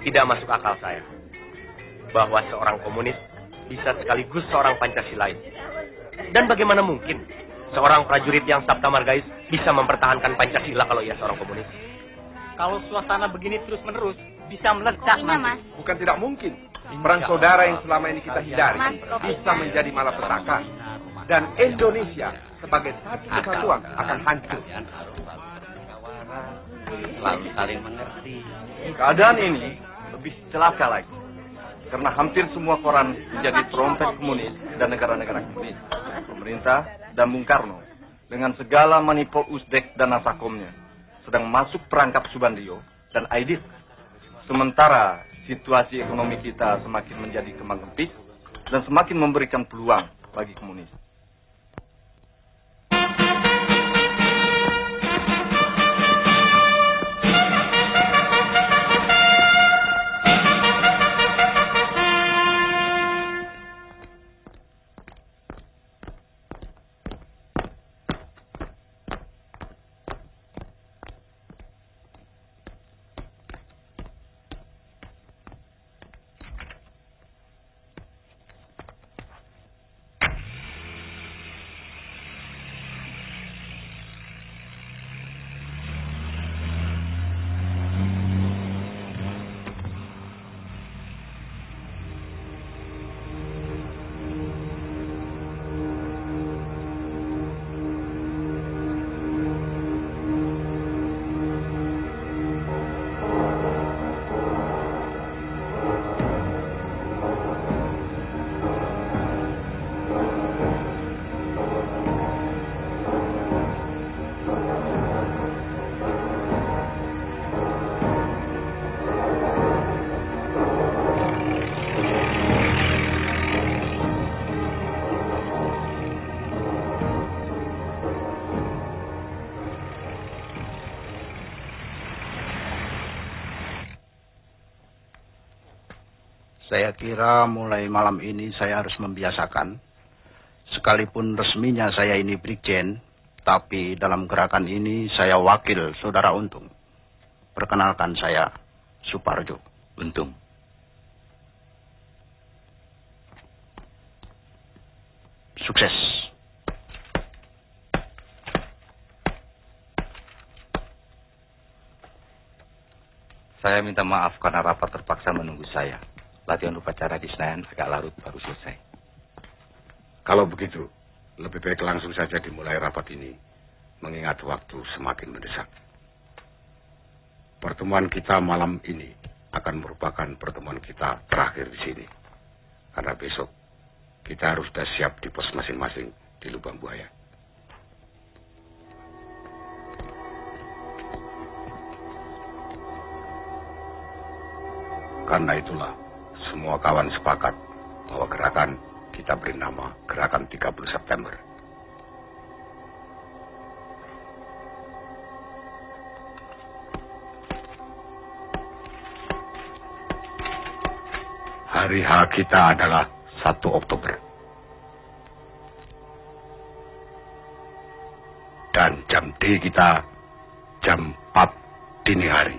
tidak masuk akal saya bahwa seorang komunis bisa sekaligus seorang Pancasilais. Dan bagaimana mungkin seorang prajurit yang Sabta Margais bisa mempertahankan Pancasila kalau ia seorang komunis? Kalau suasana begini terus-menerus, bisa meledak, Mas. Bukan tidak mungkin. Perang saudara yang selama ini kita hindari bisa menjadi malapetaka. Dan Indonesia sebagai satu kesatuan akan hancur. Selalu saling mengerti. Keadaan ini lebih celaka lagi. Karena hampir semua koran menjadi trompet komunis dan negara-negara komunis. Pemerintah dan Bung Karno dengan segala manipul Usdek dan Nasakomnya sedang masuk perangkap Subandrio dan Aidit. Sementara situasi ekonomi kita semakin menjadi kembang kempis dan semakin memberikan peluang bagi komunis. Saya kira mulai malam ini saya harus membiasakan. Sekalipun resminya saya ini Brigjen, tapi dalam gerakan ini saya wakil Saudara Untung. Perkenalkan saya Suparjo. Untung. Sukses. Saya minta maaf karena rapat terpaksa menunggu saya. Latihan upacara di Senayan agak larut baru selesai. Kalau begitu, lebih baik langsung saja dimulai rapat ini, mengingat waktu semakin mendesak. Pertemuan kita malam ini akan merupakan pertemuan kita terakhir di sini. Karena besok kita harus sudah siap di pos masing-masing di Lubang Buaya. Karena itulah, Semua kawan sepakat bahwa gerakan kita beri nama Gerakan 30 September. Hari H kita adalah 1 Oktober. Dan jam D kita jam 4 dini hari.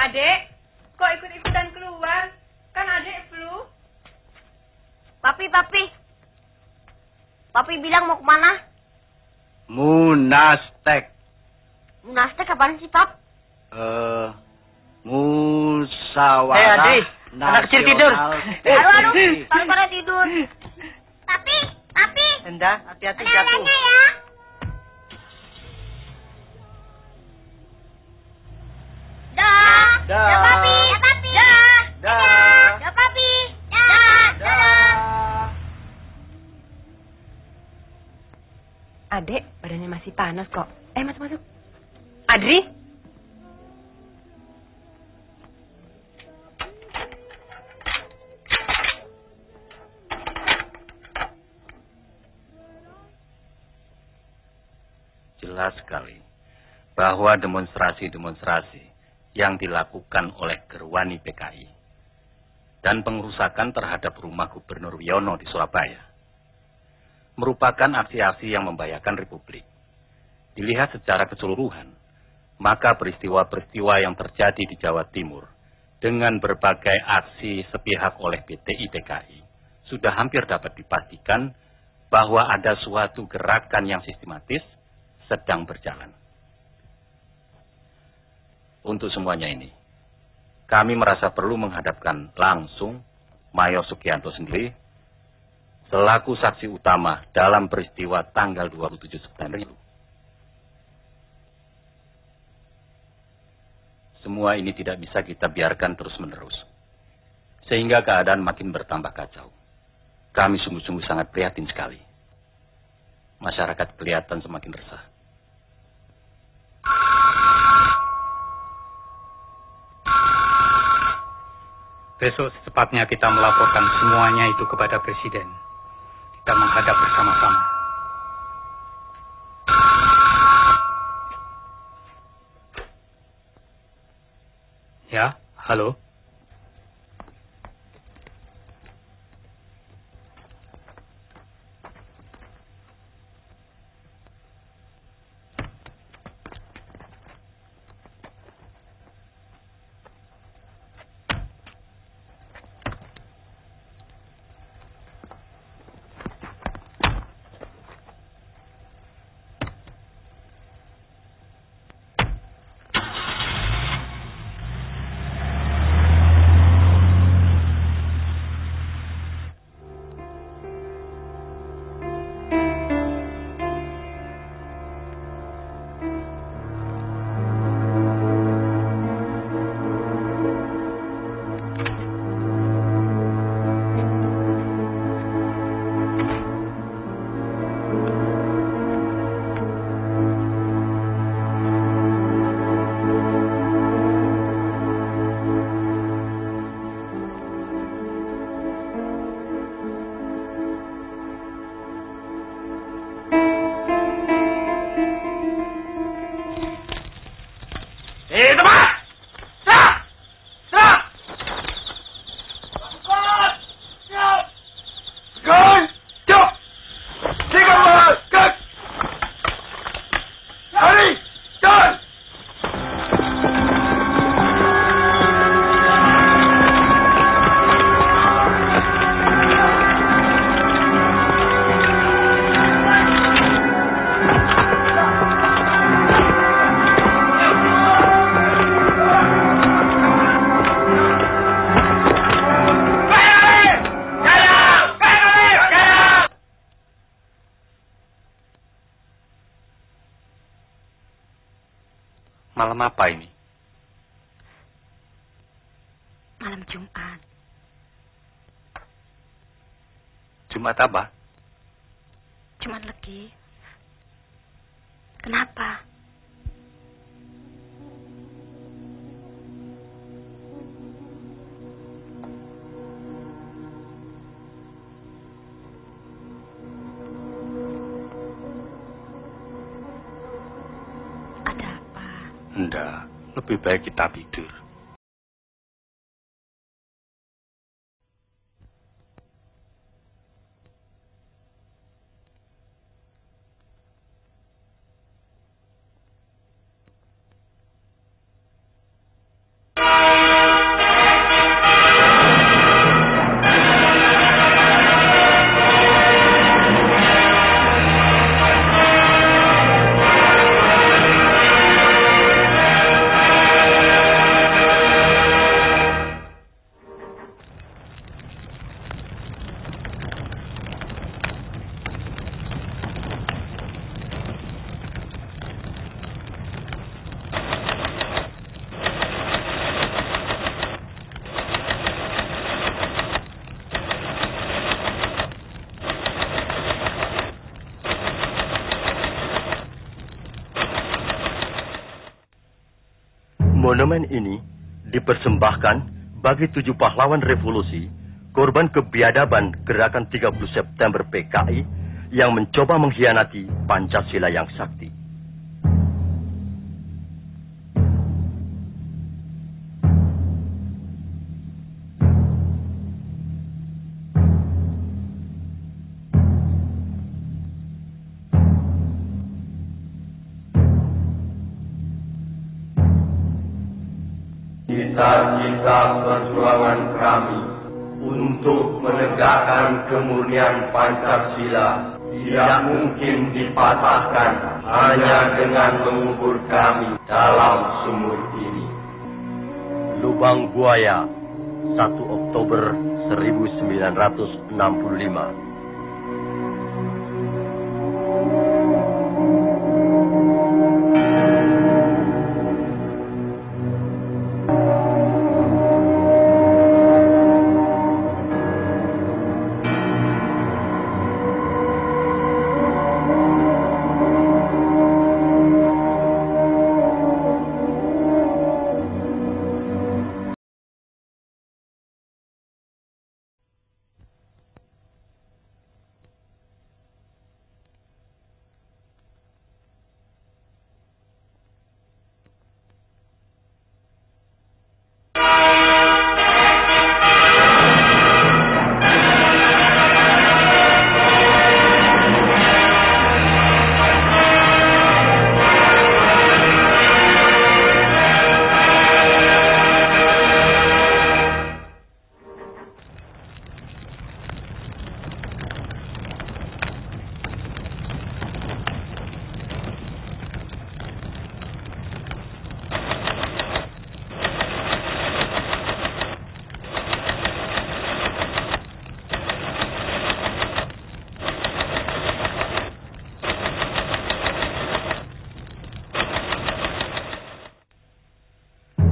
Adek, kok ikut-ikutan keluar? Kan adek flu. Papi bilang mau kemana? Munastek. Munastek apaan sih, Pap? Musyawarah Adi, anak kecil tidur. Aduh, pada tidur. Papi. Endah, hati-hati Ada jatuh. adanya ya. Dah. Dah, Papi. Dah, Papi. Adek, badannya masih panas kok. Masuk. Adri? Jelas sekali bahwa demonstrasi-demonstrasi yang dilakukan oleh Gerwani PKI dan pengerusakan terhadap rumah Gubernur Wiono di Surabaya merupakan aksi-aksi yang membahayakan Republik. Dilihat secara keseluruhan, maka peristiwa-peristiwa yang terjadi di Jawa Timur dengan berbagai aksi sepihak oleh PTI PKI sudah hampir dapat dipastikan bahwa ada suatu gerakan yang sistematis sedang berjalan. Untuk semuanya ini, kami merasa perlu menghadapkan langsung Mayor Sugianto sendiri selaku saksi utama dalam peristiwa tanggal 27 September itu. Semua ini tidak bisa kita biarkan terus-menerus, sehingga keadaan makin bertambah kacau. Kami sungguh-sungguh sangat prihatin sekali. Masyarakat kelihatan semakin resah. Besok secepatnya kita melaporkan semuanya itu kepada Presiden. Kita menghadap bersama-sama. Ya, halo. Malam apa ini? Malam Jumat. Jumat apa? Jumat Legi. Kenapa? Enggak, lebih baik kita tidur. Monumen ini dipersembahkan bagi 7 pahlawan revolusi, korban kebiadaban gerakan 30 September PKI yang mencoba mengkhianati Pancasila yang sakti. Cita-cita perjuangan kami untuk menegakkan kemurnian Pancasila tidak mungkin dipatahkan hanya dengan mengubur kami dalam sumur ini. Lubang Buaya, 1 Oktober 1965.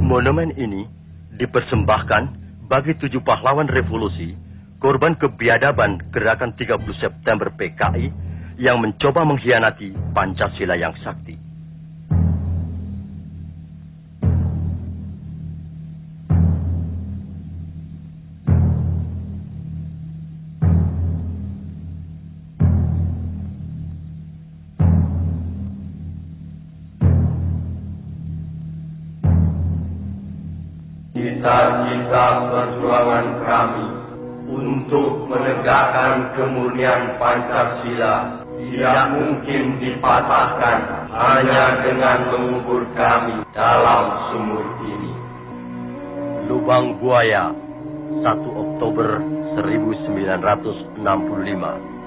Monumen ini dipersembahkan bagi 7 pahlawan revolusi, korban kebiadaban gerakan 30 September PKI yang mencoba mengkhianati Pancasila yang sakti. Cita-cita perjuangan kami untuk menegakkan kemurnian Pancasila tidak mungkin dipatahkan hanya dengan mengubur kami dalam sumur ini. Lubang Buaya, 1 Oktober 1965.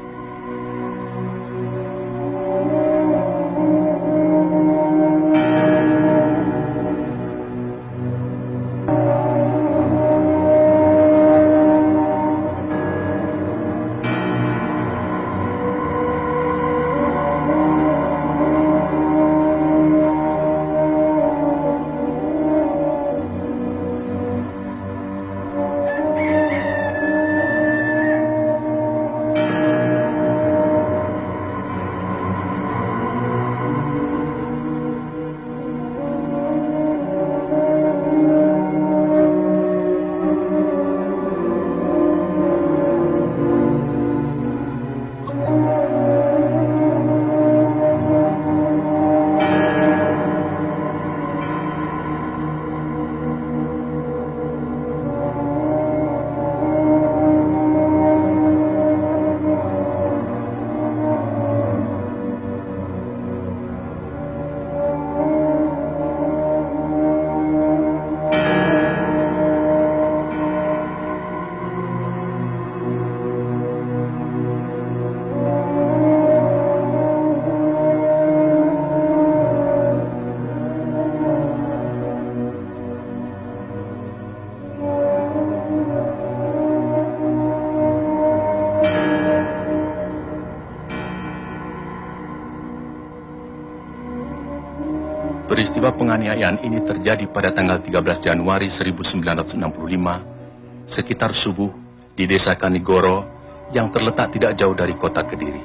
Peristiwa penganiayaan ini terjadi pada tanggal 13 Januari 1965, sekitar subuh di desa Kanigoro yang terletak tidak jauh dari kota Kediri.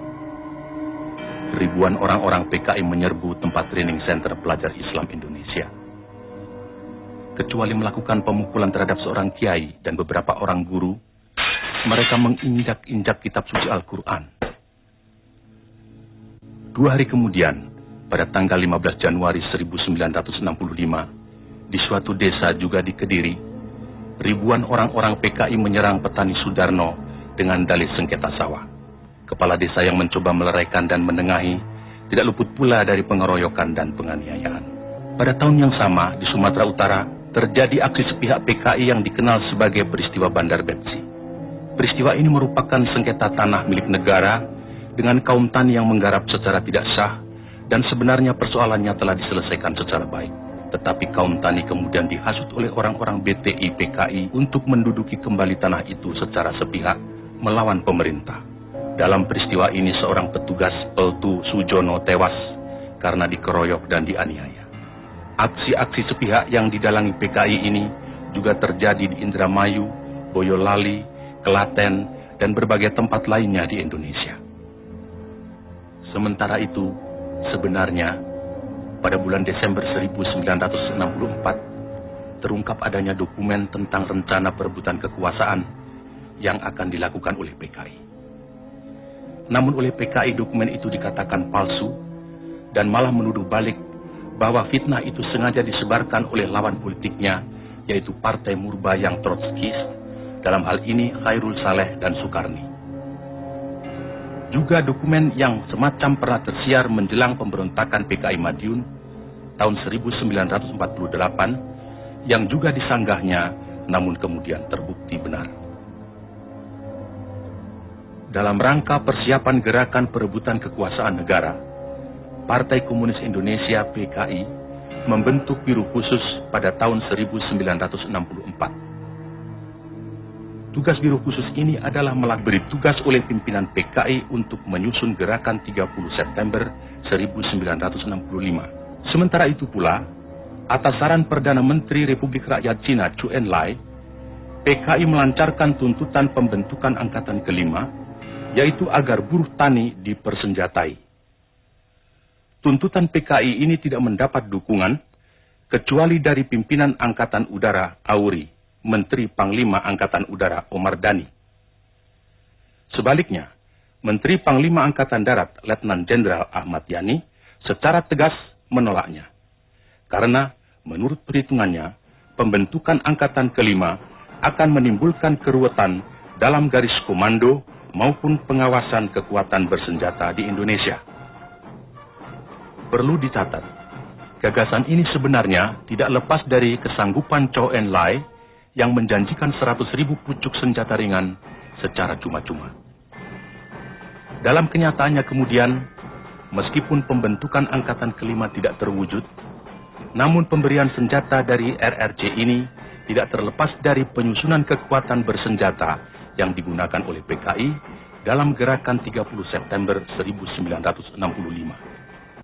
Ribuan orang-orang PKI menyerbu tempat training center pelajar Islam Indonesia. Kecuali melakukan pemukulan terhadap seorang kiai dan beberapa orang guru, mereka menginjak-injak kitab suci Al-Quran. 2 hari kemudian, pada tanggal 15 Januari 1965, di suatu desa juga di Kediri, ribuan orang-orang PKI menyerang petani Sudarno dengan dalih sengketa sawah. Kepala desa yang mencoba meleraikan dan menengahi tidak luput pula dari pengeroyokan dan penganiayaan. Pada tahun yang sama, di Sumatera Utara, terjadi aksi sepihak PKI yang dikenal sebagai peristiwa Bandar Bepsi. Peristiwa ini merupakan sengketa tanah milik negara dengan kaum tani yang menggarap secara tidak sah, dan sebenarnya persoalannya telah diselesaikan secara baik. Tetapi kaum tani kemudian dihasut oleh orang-orang BTI PKI untuk menduduki kembali tanah itu secara sepihak melawan pemerintah. Dalam peristiwa ini seorang petugas Peltu Sujono tewas karena dikeroyok dan dianiaya. Aksi-aksi sepihak yang didalangi PKI ini juga terjadi di Indramayu, Boyolali, Klaten, dan berbagai tempat lainnya di Indonesia. Sementara itu, sebenarnya, pada bulan Desember 1964, terungkap adanya dokumen tentang rencana perebutan kekuasaan yang akan dilakukan oleh PKI. Namun oleh PKI dokumen itu dikatakan palsu dan malah menuduh balik bahwa fitnah itu sengaja disebarkan oleh lawan politiknya, yaitu Partai Murbayang Trotskis, dalam hal ini Khairul Saleh dan Sukarni. Juga dokumen yang semacam pernah tersiar menjelang pemberontakan PKI Madiun tahun 1948 yang juga disanggahnya namun kemudian terbukti benar. Dalam rangka persiapan gerakan perebutan kekuasaan negara, Partai Komunis Indonesia PKI membentuk Biro Khusus pada tahun 1964. Tugas Biro Khusus ini adalah beri tugas oleh pimpinan PKI untuk menyusun gerakan 30 September 1965. Sementara itu pula, atas saran Perdana Menteri Republik Rakyat Cina Zhou Enlai, PKI melancarkan tuntutan pembentukan Angkatan Kelima, yaitu agar buruh tani dipersenjatai. Tuntutan PKI ini tidak mendapat dukungan kecuali dari pimpinan Angkatan Udara Auri, Menteri Panglima Angkatan Udara Omar Dhani. Sebaliknya, Menteri Panglima Angkatan Darat Letnan Jenderal Ahmad Yani secara tegas menolaknya. Karena menurut perhitungannya, pembentukan Angkatan Kelima akan menimbulkan keruwetan dalam garis komando maupun pengawasan kekuatan bersenjata di Indonesia. Perlu dicatat, gagasan ini sebenarnya tidak lepas dari kesanggupan Zhou Enlai yang menjanjikan 100.000 pucuk senjata ringan secara cuma-cuma. Dalam kenyataannya kemudian, meskipun pembentukan Angkatan Kelima tidak terwujud, namun pemberian senjata dari RRC ini tidak terlepas dari penyusunan kekuatan bersenjata yang digunakan oleh PKI dalam gerakan 30 September 1965.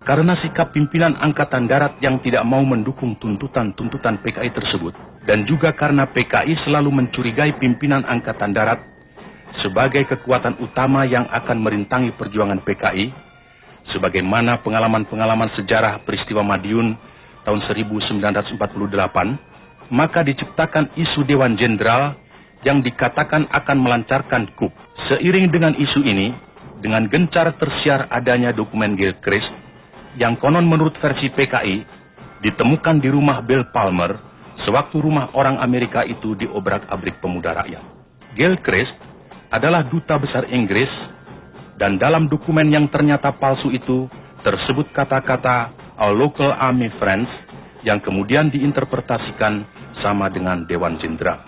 Karena sikap pimpinan Angkatan Darat yang tidak mau mendukung tuntutan-tuntutan PKI tersebut, dan juga karena PKI selalu mencurigai pimpinan Angkatan Darat sebagai kekuatan utama yang akan merintangi perjuangan PKI, sebagaimana pengalaman-pengalaman sejarah peristiwa Madiun tahun 1948, maka diciptakan isu Dewan Jenderal yang dikatakan akan melancarkan coup. Seiring dengan isu ini, dengan gencar tersiar adanya dokumen Gilchrist yang konon menurut versi PKI ditemukan di rumah Bill Palmer sewaktu rumah orang Amerika itu diobrak-abrik pemuda rakyat. Gilchrist adalah duta besar Inggris, dan dalam dokumen yang ternyata palsu itu tersebut kata-kata "Our local army friends" yang kemudian diinterpretasikan sama dengan Dewan Jenderal.